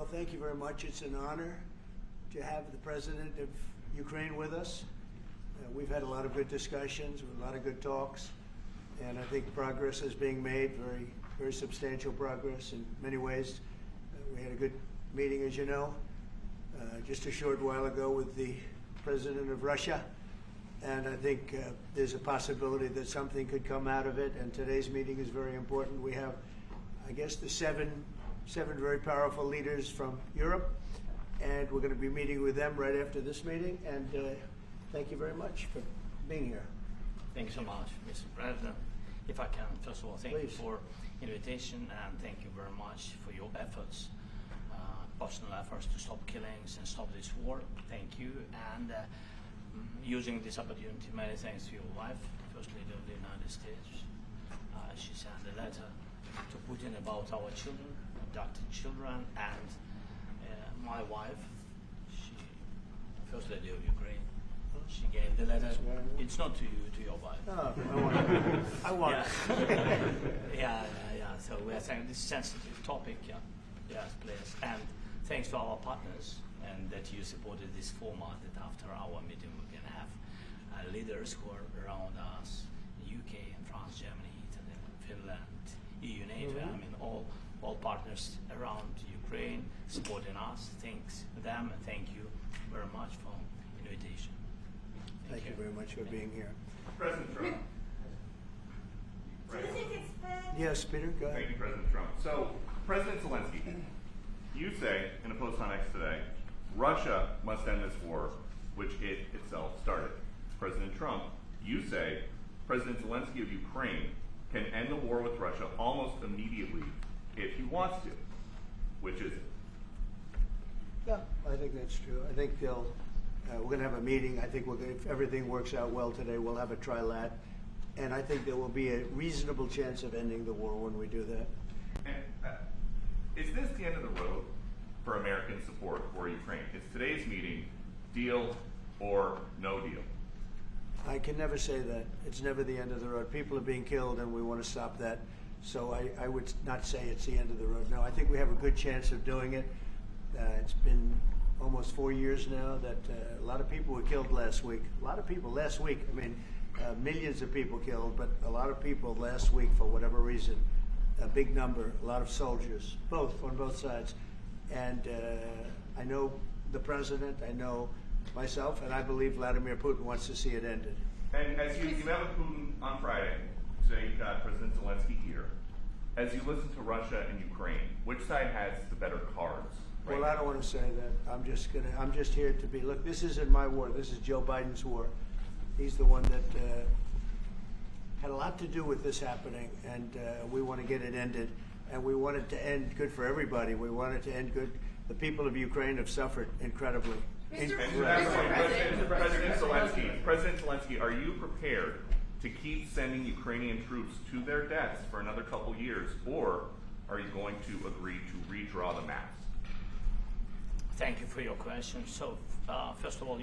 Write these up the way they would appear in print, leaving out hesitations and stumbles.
Well, thank you very much. It's an honor to have the President of Ukraine with us. We've had a lot of good discussions, a lot of good talks, and I think progress is being made, very, very substantial progress in many ways. We had a good meeting, as you know, just a short while ago with the President of Russia, and I think there's a possibility that something could come out of it, and today's meeting is very important. We have, I guess, the seven very powerful leaders from Europe, and we're going to be meeting with them right after this meeting, and thank you very much for being here. Thank you so much, Mr. President. If I can, first of all, thank Please. you for invitation, and thank you very much for your efforts, personal efforts to stop killings and stop this war. Thank you, and using this opportunity, many thanks to your wife, First Lady of the United States. She sent a letter to Putin about our children, abducted children, and my wife, she, First Lady of Ukraine, she gave the letter. It's not to you, to your wife. Oh, I want it. Yeah. So we are saying this sensitive topic, yes, please. And thanks to our partners, and that you supported this format, that after our meeting we can have leaders who are around us, UK and France, Germany, Italy, Finland, EU, NATO, I mean all partners around Ukraine supporting us. Thanks to them, and thank you very much for invitation. Thank you very much for being here. President Trump. Right. Yes, Peter, go ahead. Thank you, President Trump. So, President Zelensky, you say in a post on X today, Russia must end this war, which it itself started. President Trump, you say President Zelensky of Ukraine can end the war with Russia almost immediately if he wants to. Which is it? Yeah, I think that's true. I think they'll. We're going to have a meeting. I think if everything works out well today, we'll have a trilat, and I think there will be a reasonable chance of ending the war when we do that. And is this the end of the road for American support for Ukraine? Is today's meeting deal or no deal? I can never say that. It's never the end of the road. People are being killed, and we want to stop that. So I would not say it's the end of the road. No, I think we have a good chance of doing it. It's been almost 4 years now that a lot of people were killed last week. A lot of people last week. I mean, millions of people killed, but a lot of people last week for whatever reason. A big number, a lot of soldiers, on both sides. And I know the president, I know myself, and I believe Vladimir Putin wants to see it ended. And as you met with Putin on Friday, today you've got President Zelensky here. As you listen to Russia and Ukraine, which side has the better cards? Right Well, I don't want to say that. I'm just here to be. Look, this isn't my war. This is Joe Biden's war. He's the one that had a lot to do with this happening, and we want to get it ended. And we want it to end good for everybody. We want it to end good. The people of Ukraine have suffered incredibly. President Zelensky, are you prepared to keep sending Ukrainian troops to their deaths for another couple years, or are you going to agree to redraw the maps? Thank you for your question. So, first of all,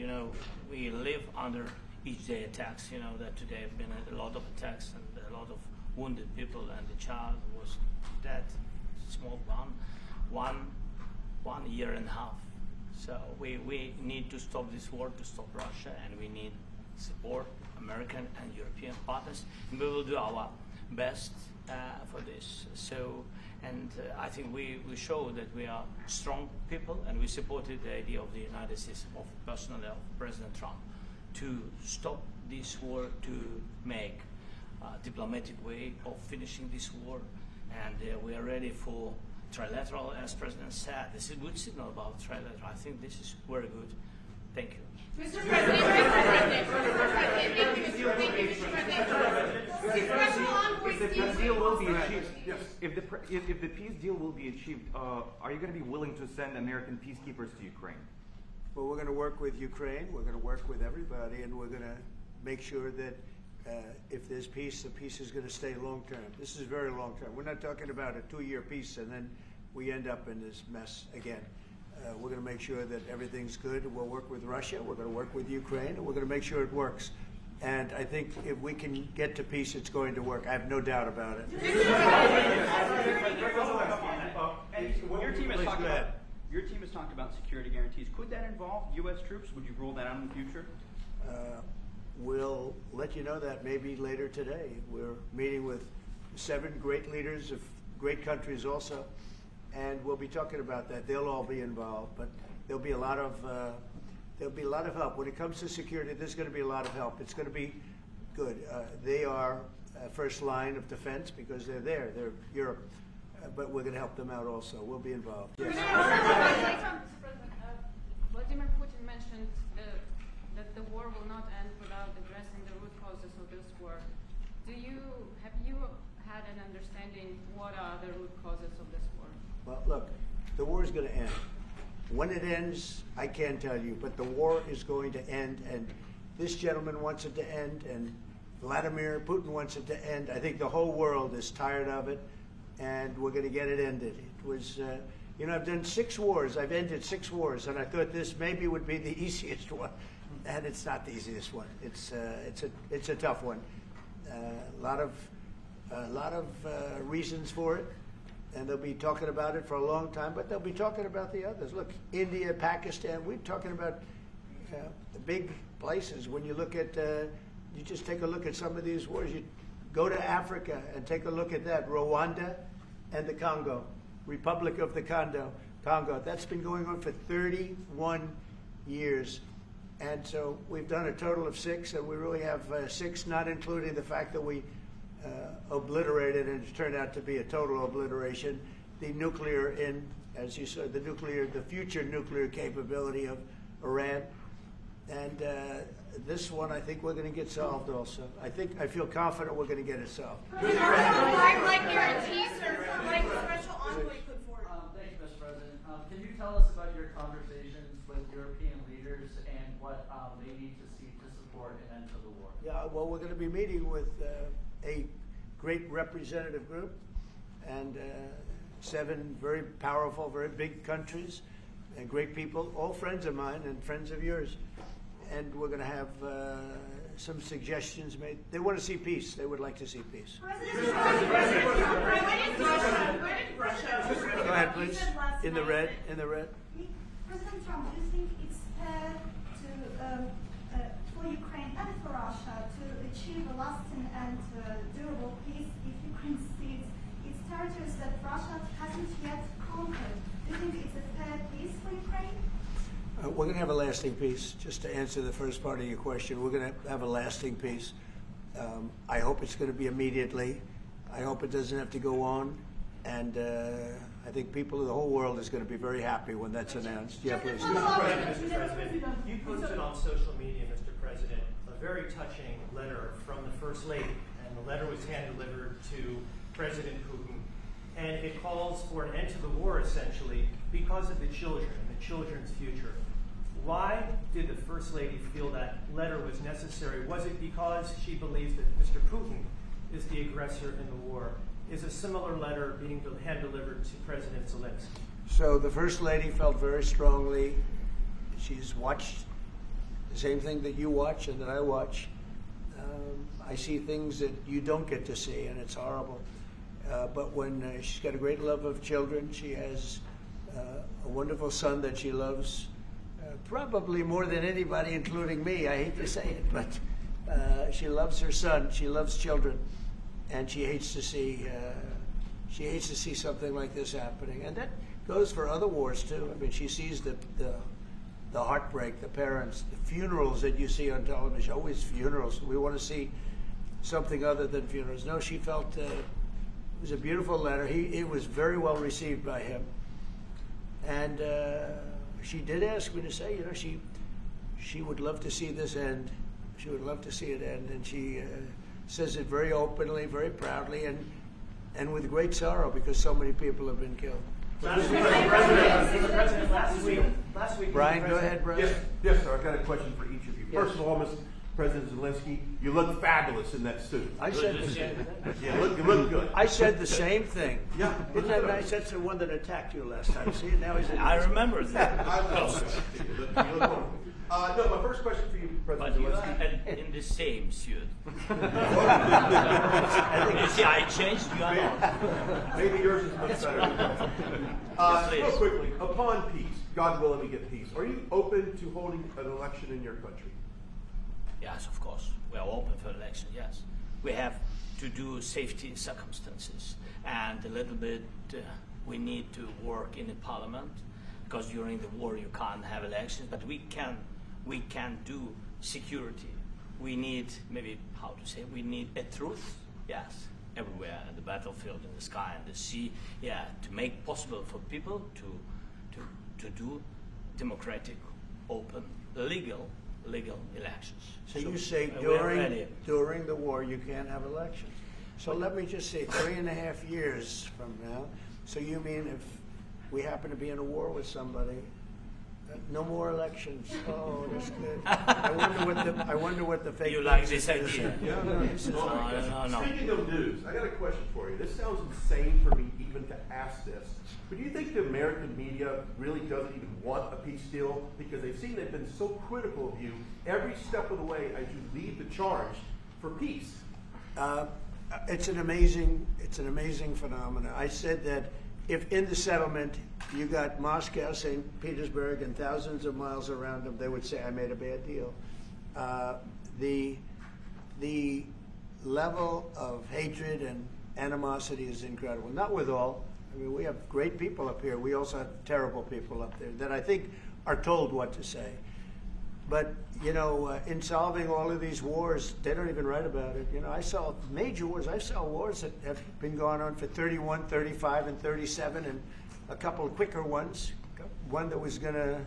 we live under each day attacks. You know that today have been a lot of attacks and a lot of wounded people, and the child was dead, small one year and a half. So we need to stop this war, to stop Russia, and we need support, American and European partners, and we will do our best for this. So, and I think we show that we are strong people, and we supported the idea of the United States, of personally of President Trump, to stop this war, to make a diplomatic way of finishing this war, and we are ready for trilateral, as President said. This is a good signal about trilateral. I think this is very good. Thank you. Mr. President, if the peace deal will be achieved, are you going to be willing to send American peacekeepers to Ukraine? Well, we're going to work with Ukraine. We're going to work with everybody, and we're going to make sure that if there's peace, the peace is going to stay long term. This is very long term. We're not talking about a 2-year peace and then we end up in this mess again. We're going to make sure that everything's good. We'll work with Russia. We're going to work with Ukraine, and we're going to make sure it works. And I think if we can get to peace, it's going to work. I have no doubt about it. When your team is talking about Your team has talked about security guarantees. Could that involve U.S. troops? Would you rule that out in the future? We'll let you know that maybe later today. We're meeting with 7 great leaders of great countries also, and we'll be talking about that. They'll all be involved, but there'll be a lot of help when it comes to security. There's going to be a lot of help. It's going to be good. They are first line of defense because they're there. They're Europe, but we're going to help them out also. We'll be involved. Yes. Vladimir Putin mentioned that the war will not end without addressing the root causes of this war. Have you had an understanding what are the root causes of this war? Well, look, the war is going to end. When it ends, I can't tell you, but the war is going to end, and this gentleman wants it to end, and Vladimir Putin wants it to end. I think the whole world is tired of it, and we're going to get it ended. It was, I've done 6 wars. I've ended 6 wars, and I thought this maybe would be the easiest one, and it's not the easiest one. It's a tough one. A lot of reasons for it. And they'll be talking about it for a long time, but they'll be talking about the others. Look, India, Pakistan, we're talking about the big places. When you look at, you just take a look at some of these wars. You go to Africa and take a look at that. Rwanda and the Congo, Republic of the Congo. That's been going on for 31 years. And so we've done a total of 6, and we really have 6, not including the fact that we obliterated, and it turned out to be a total obliteration, the nuclear, as you said, the future nuclear capability of Iran. And this one, I think we're going to get solved also. I feel confident we're going to get it solved. Like guarantees or like special envoy put forward? Thanks, Mr. President. Can you tell us about your conversations with European leaders and what they need to see to support an end to the war? Yeah, well, we're going to be meeting with a great representative group and 7 very powerful, very big countries and great people, all friends of mine and friends of yours. And we're going to have some suggestions made. They want to see peace. They would like to see peace. Where did Russia? Go ahead, please. In the red. President Trump, do you think it's fair for Ukraine and for Russia to achieve a lasting and durable peace if Ukraine cedes its territories that Russia hasn't yet conquered? Do you think it's a fair peace for Ukraine? We're going to have a lasting peace. Just to answer the first part of your question, we're going to have a lasting peace. I hope it's going to be immediately. I hope it doesn't have to go on. And I think people of the whole world is going to be very happy when that's announced. Yeah, please. Mr. President, you posted on social media, Mr. President, a very touching letter from the First Lady, and the letter was hand-delivered to President Putin, and it calls for an end to the war, essentially, because of the children and the children's future. Why did the First Lady feel that letter was necessary? Was it because she believes that Mr. Putin is the aggressor in the war? Is a similar letter being hand-delivered to President Zelensky? So the First Lady felt very strongly. She's watched the same thing that you watch and that I watch. I see things that you don't get to see, and it's horrible. But when she's got a great love of children, she has a wonderful son that she loves, probably more than anybody, including me. I hate to say it, but she loves her son. She loves children, and she hates to see something like this happening. And that goes for other wars too. I mean, she sees the heartbreak, the parents, the funerals that you see on television. Always funerals. We want to see something other than funerals. No, she felt it was a beautiful letter. It was very well received by him, and she did ask me to say, she would love to see this end. She would love to see it end, and she says it very openly, very proudly, and with great sorrow because so many people have been killed. Mr. President, last week, Brian, go ahead, Brian. Yes, sir. I've got a question for each of you. Yes. First of all, President Zelensky, you look fabulous in that suit. I said the same thing. You look good. I said the same thing. Yeah. Isn't that nice? That's the one that attacked you last time. See, now he's. I remember that. I love it. You look wonderful. No, my first question for you, President But you Zelensky. are in the same suit. I You see, I changed, you are not. Maybe yours is much better. Please. Real quickly, upon peace, God willing we get peace, are you open to holding an election in your country? Yes, of course. We are open for election, yes. We have to do safety circumstances. And a little bit, we need to work in the parliament, because during the war you can't have elections, but we can do security. We need, maybe, how to say, we need a truth, yes, everywhere, in the battlefield, in the sky, in the sea, yeah, to make possible for people to do democratic, open, legal elections. So you say we are ready. during the war you can't have elections. So let me just say 3.5 years from now. So you mean if we happen to be in a war with somebody, no more elections? Oh, that's good. I wonder what the fake. You like news this is. idea? No, this is No. Speaking of news, I got a question for you. This sounds insane for me even to ask this. But do you think the American media really doesn't even want a peace deal? Because they've been so critical of you every step of the way as you lead the charge for peace. It's an amazing phenomenon. I said that if in the settlement you got Moscow, St. Petersburg, and thousands of miles around them, they would say, I made a bad deal. The level of hatred and animosity is incredible. Not with all. I mean, we have great people up here. We also have terrible people up there that I think are told what to say. But, in solving all of these wars, they don't even write about it. I saw major wars. I saw wars that have been going on for 31, 35, and 37, and a couple of quicker ones. One that was going to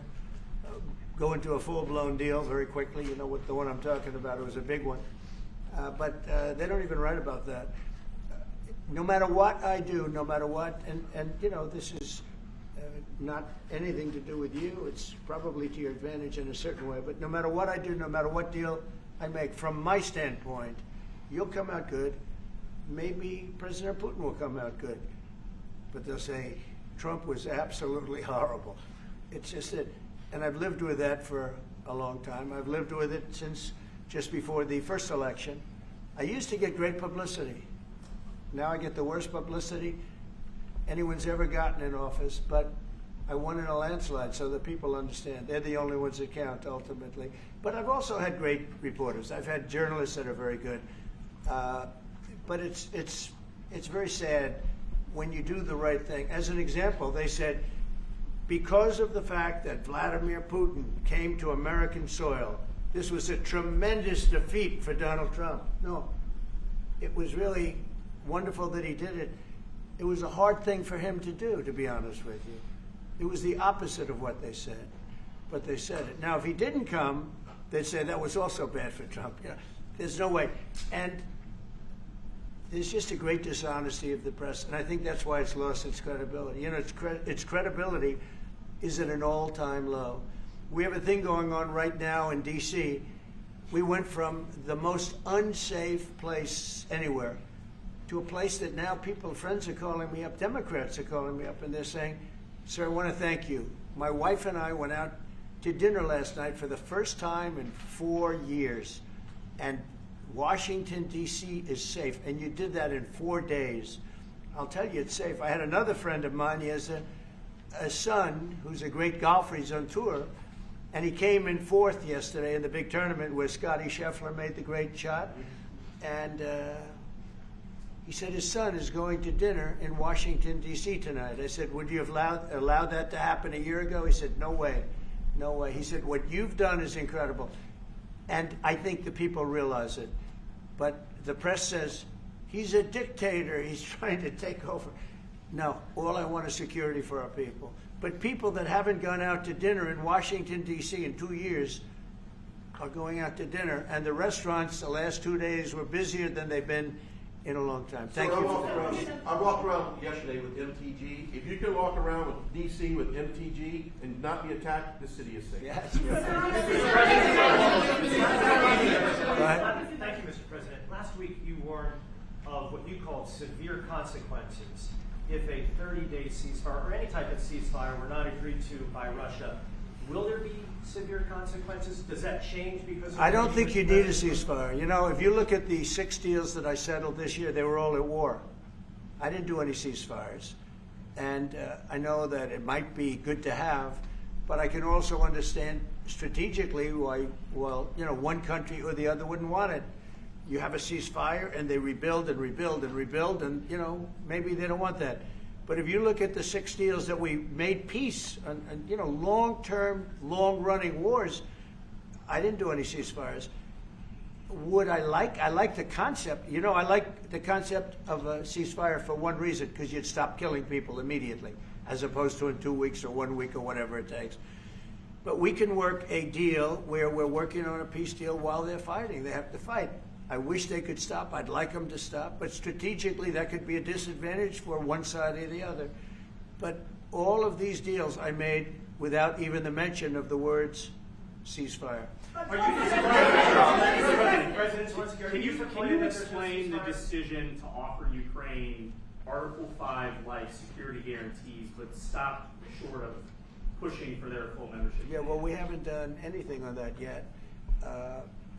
go into a full-blown deal very quickly. You know what the one I'm talking about. It was a big one. But they don't even write about that. No matter what I do, no matter what, and this is not anything to do with you. It's probably to your advantage in a certain way. But no matter what I do, no matter what deal I make, from my standpoint, you'll come out good. Maybe President Putin will come out good. But they'll say, Trump was absolutely horrible. It's just that, and I've lived with that for a long time. I've lived with it since just before the first election. I used to get great publicity. Now I get the worst publicity anyone's ever gotten in office, but I won in a landslide, so that people understand. They're the only ones that count, ultimately. But I've also had great reporters. I've had journalists that are very good. But it's very sad when you do the right thing. As an example, they said, because of the fact that Vladimir Putin came to American soil, this was a tremendous defeat for Donald Trump. No, it was really wonderful that he did it. It was a hard thing for him to do, to be honest with you. It was the opposite of what they said, but they said it. Now, if he didn't come, they'd say that was also bad for Trump. There's no way. And there's just a great dishonesty of the press, and I think that's why it's lost its credibility. Its credibility is at an all-time low. We have a thing going on right now in D.C. We went from the most unsafe place anywhere to a place that now friends are calling me up, Democrats are calling me up, and they're saying, sir, I want to thank you. My wife and I went out to dinner last night for the first time in 4 years, and Washington, D.C. is safe, and you did that in 4 days. I'll tell you, it's safe. I had another friend of mine, he has a son who's a great golfer, he's on tour, and he came in fourth yesterday in the big tournament where Scotty Scheffler made the great shot, and he said his son is going to dinner in Washington, D.C. tonight. I said, would you have allowed that to happen a year ago? He said, no way, no way. He said, what you've done is incredible. And I think the people realize it. But the press says, he's a dictator, he's trying to take over. No, all I want is security for our people. But people that haven't gone out to dinner in Washington, D.C. in 2 years are going out to dinner. And the restaurants the last 2 days were busier than they've been in a long time. So Thank you for that. I walked around yesterday with MTG. If you can walk around with DC with MTG and not be attacked, the city is safe. Yes. Thank you, Mr. President. Last week you warned of what you called severe consequences if a 30-day ceasefire or any type of ceasefire were not agreed to by Russia. Will there be severe consequences? Does that change because of I the don't think you need a President- ceasefire. You know, if you look at the 6 deals that I settled this year, they were all at war. I didn't do any ceasefires. And I know that it might be good to have, but I can also understand strategically why, well, you know, one country or the other wouldn't want it. You have a ceasefire and they rebuild and rebuild and rebuild, and, you know, maybe they don't want that. But if you look at the 6 deals that we made peace and you know, long-term, long-running wars, I didn't do any ceasefires. Would I like the concept. You know, I like the concept of a ceasefire for one reason, because you'd stop killing people immediately, as opposed to in 2 weeks or 1 week or whatever it takes. But we can work a deal where we're working on a peace deal while they're fighting. They have to fight. I wish they could stop. I'd like them to stop. But strategically, that could be a disadvantage for one side or the other. But all of these deals I made without even the mention of the words ceasefire. Can you explain the decision to offer Ukraine Article 5-like security guarantees, but stop short of pushing for their full membership? Yeah, well, we haven't done anything on that yet.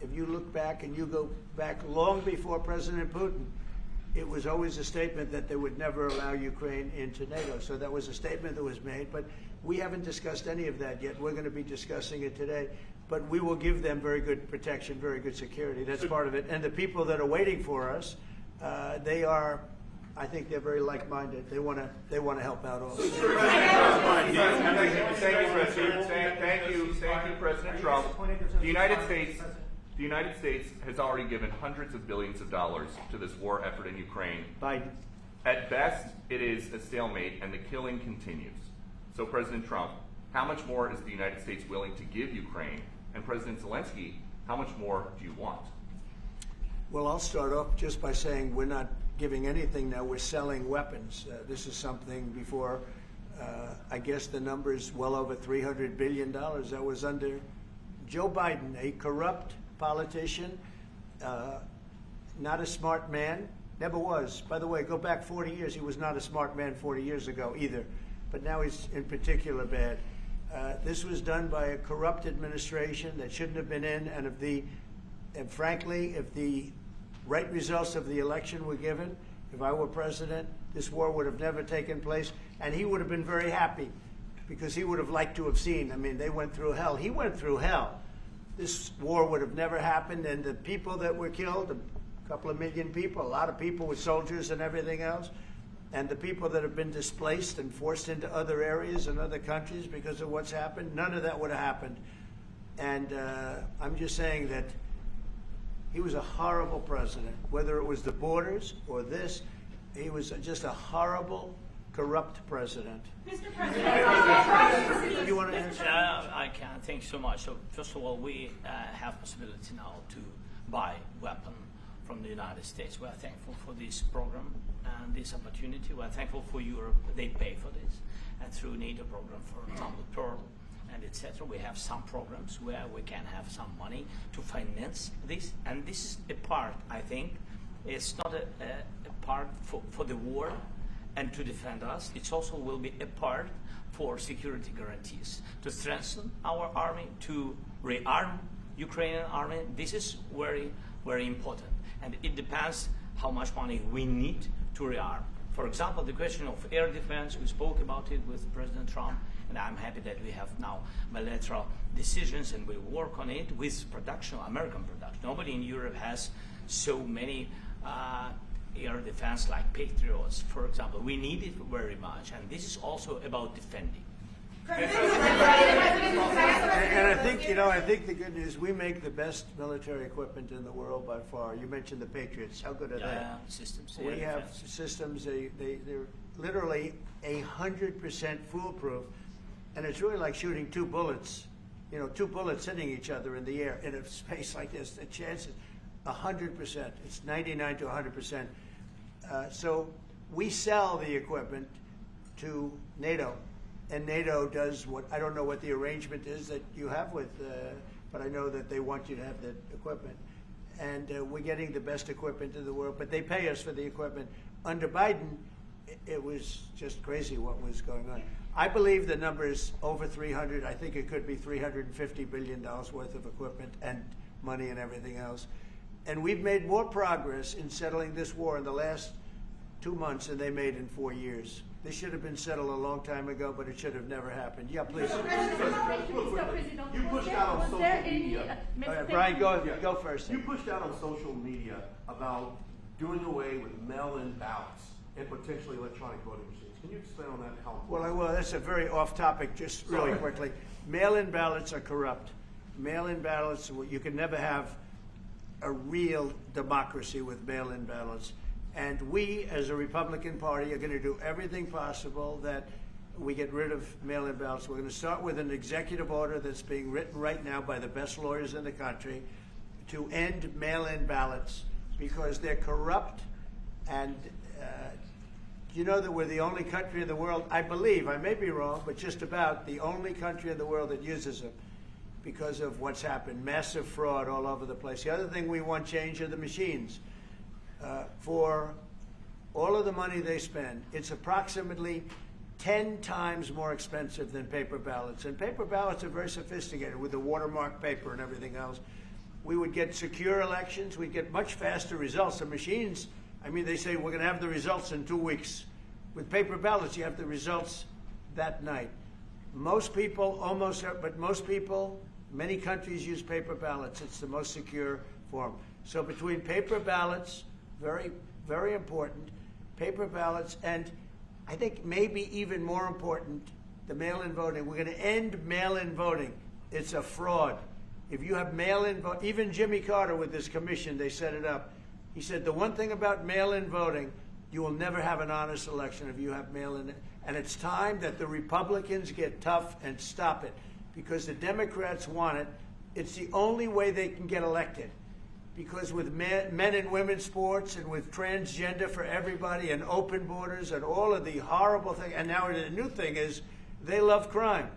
If you look back and you go back long before President Putin, it was always a statement that they would never allow Ukraine into NATO. So that was a statement that was made, but we haven't discussed any of that yet. We're going to be discussing it today. But we will give them very good protection, very good security. That's part of it. And the people that are waiting for us, they are, I think they're very like-minded. They want to help out also. Thank you, President Trump. The United States has already given hundreds of billions of dollars to this war effort in Ukraine. Biden. At best, it is a stalemate, and the killing continues. So, President Trump, how much more is the United States willing to give Ukraine? And President Zelensky, how much more do you want? Well, I'll start off just by saying we're not giving anything now. We're selling weapons. This is something before, I guess the number is well over $300 billion. That was under Joe Biden, a corrupt politician, not a smart man, never was. By the way, go back 40 years. He was not a smart man 40 years ago either. But now he's in particular bad. This was done by a corrupt administration that shouldn't have been in, and frankly, if the right results of the election were given, if I were president, this war would have never taken place, and he would have been very happy, because he would have liked to have seen. I mean, they went through hell. He went through hell. This war would have never happened, and the people that were killed, a couple of million people, a lot of people with soldiers and everything else, and the people that have been displaced and forced into other areas and other countries because of what's happened, none of that would have happened. And I'm just saying that he was a horrible president, whether it was the borders or this. He was just a horrible, corrupt president. Mr. President, You want to answer? I can. Thank you so much. So first of all, we have possibility now to buy weapon from the United States. We are thankful for this program and this opportunity. We are thankful for Europe. They pay for this. And through NATO program for Atomic Pearl and etc., we have some programs where we can have some money to finance this. And this is a part, I think, it's not a part for the war and to defend us. It also will be a part for security guarantees, to strengthen our army, to rearm Ukrainian army. This is very, very important. And it depends how much money we need to rearm. For example, the question of air defense, we spoke about it with President Trump, and I'm happy that we have now bilateral decisions and we work on it with production, American production. Nobody in Europe has so many air defense like Patriots, for example. We need it very much, and this is also about defending. And I think, you know, I think the good news, we make the best military equipment in the world by far. You mentioned the Patriots. How good are they? Systems. We have systems, they're literally 100% foolproof. And it's really like shooting 2 bullets, you know, 2 bullets hitting each other in the air in a space like this. The chance is 100%. It's 99 to 100%. So we sell the equipment to NATO, and NATO does what, I don't know what the arrangement is that you have with, but I know that they want you to have the equipment. And we're getting the best equipment in the world, but they pay us for the equipment. Under Biden, it was just crazy what was going on. I believe the number is over 300. I think it could be $350 billion worth of equipment and money and everything else. And we've made more progress in settling this war in the last 2 months than they made in 4 years. This should have been settled a long time ago, but it should have never happened. Yeah, please. You pushed out on social media. Brian, go first. You pushed out on social media about doing away with mail-in ballots and potentially electronic voting machines. Can you explain on that? How? Well, that's a very off topic, just really quickly. Mail-in ballots are corrupt. Mail-in ballots, you can never have a real democracy with mail-in ballots. And we, as a Republican Party, are going to do everything possible that we get rid of mail-in ballots. We're going to start with an executive order that's being written right now by the best lawyers in the country to end mail-in ballots because they're corrupt. And you know that we're the only country in the world, I believe, I may be wrong, but just about the only country in the world that uses them because of what's happened. Massive fraud all over the place. The other thing we want change are the machines. For all of the money they spend, it's approximately 10 times more expensive than paper ballots. And paper ballots are very sophisticated with the watermark paper and everything else. We would get secure elections. We'd get much faster results. The machines, I mean, they say we're going to have the results in 2 weeks. With paper ballots, you have the results that night. Most people, many countries use paper ballots. It's the most secure form. So between paper ballots, very, very important, paper ballots, and I think maybe even more important, the mail-in voting. We're going to end mail-in voting. It's a fraud. If you have mail-in vote, even Jimmy Carter with this commission, they set it up. He said the one thing about mail-in voting, you will never have an honest election if you have mail-in. And it's time that the Republicans get tough and stop it because the Democrats want it. It's the only way they can get elected. Because with men and women's sports and with transgender for everybody and open borders and all of the horrible things, and now the new thing is they love crime.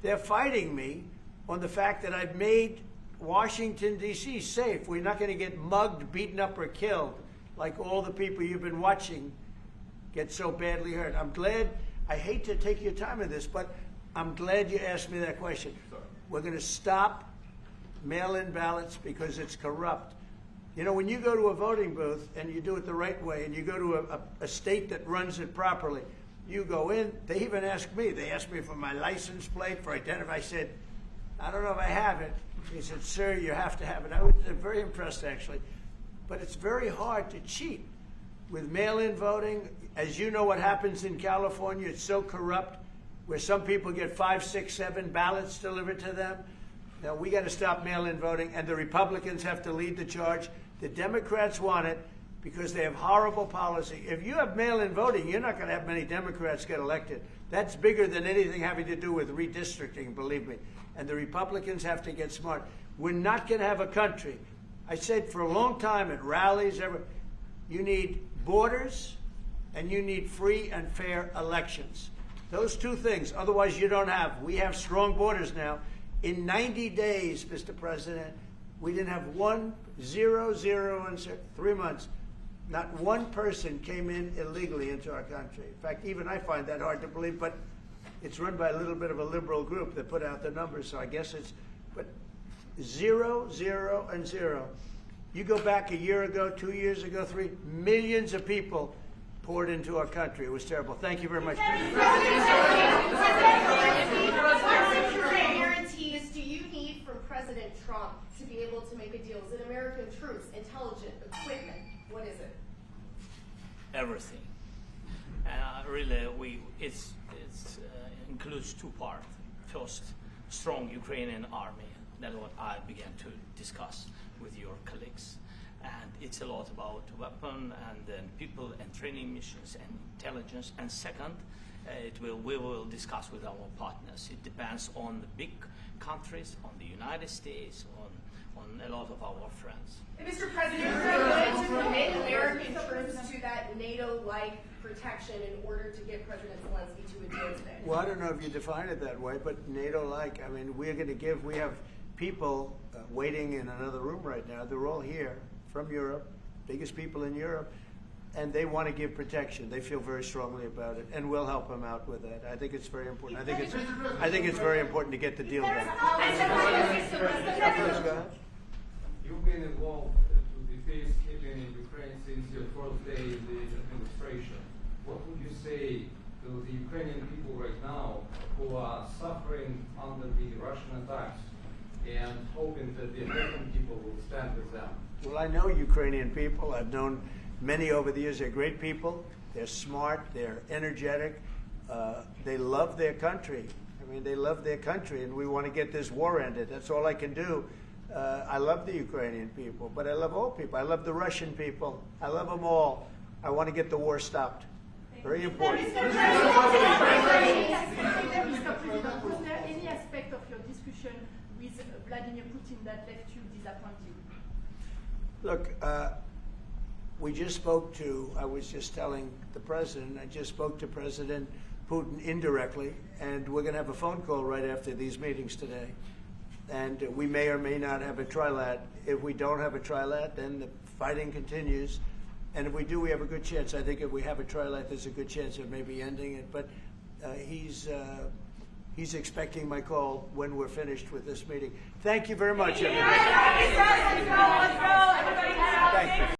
They're fighting me on the fact that I've made Washington, D.C. safe. We're not going to get mugged, beaten up, or killed like all the people you've been watching get so badly hurt. I'm glad, I hate to take your time on this, but I'm glad you asked me that question. We're going to stop mail-in ballots because it's corrupt. You know, when you go to a voting booth and you do it the right way and you go to a state that runs it properly, you go in, they even ask me, they asked me for my license plate, for identity. I said, I don't know if I have it. He said, sir, you have to have it. I was very impressed, actually. But it's very hard to cheat with mail-in voting. As you know what happens in California, it's so corrupt, where some people get 5, 6, 7 ballots delivered to them. Now, we got to stop mail-in voting, and the Republicans have to lead the charge. The Democrats want it because they have horrible policy. If you have mail-in voting, you're not going to have many Democrats get elected. That's bigger than anything having to do with redistricting, believe me. And the Republicans have to get smart. We're not going to have a country. I said for a long time at rallies, you need borders and you need free and fair elections. Those two things. Otherwise, you don't have. We have strong borders now. In 90 days, Mr. President, we didn't have 0 in 3 months. Not one person came in illegally into our country. In fact, even I find that hard to believe, but it's run by a little bit of a liberal group that put out the numbers, so I guess it's, but 0, 0, and 0. You go back a year ago, 2 years ago, 3, millions of people poured into our country. It was terrible. Thank you very much. What security guarantees do you need from President Trump to be able to make a deal? Is it American troops, intelligence, equipment? What is it? Everything. And really, it includes 2 parts. First, strong Ukrainian army. That's what I began to discuss with your colleagues. And it's a lot about weapon and then people and training missions and intelligence. And second, we will discuss with our partners. It depends on the big countries, on the United States, on a lot of our friends. Mr. President, are you willing to commit American troops to that NATO-like protection in order to get President Zelensky to a deal today? Well, I don't know if you define it that way, but NATO-like, I mean, we have people waiting in another room right now. They're all here from Europe, biggest people in Europe, and they want to give protection. They feel very strongly about it, and we'll help them out with that. I think it's very important. I think it's very important to get the deal done. Please go ahead. You've been involved to the peacekeeping in Ukraine since your first day in the administration. What would you say to the Ukrainian people right now who are suffering under the Russian attacks and hoping that the American people will stand with them? Well, I know Ukrainian people. I've known many over the years. They're great people. They're smart. They're energetic. They love their country. I mean, they love their country, and we want to get this war ended. That's all I can do. I love the Ukrainian people, but I love all people. I love the Russian people. I love them all. I want to get the war stopped. Very important. Was there any aspect of your discussion with Vladimir Putin that left you disappointed? Look, we just spoke to, I was just telling the president, I just spoke to President Putin indirectly, and we're going to have a phone call right after these meetings today. And we may or may not have a trilat. If we don't have a trilat, then the fighting continues. And if we do, we have a good chance. I think if we have a trilat, there's a good chance of maybe ending it. But he's expecting my call when we're finished with this meeting. Thank you very much, everybody. Thank you.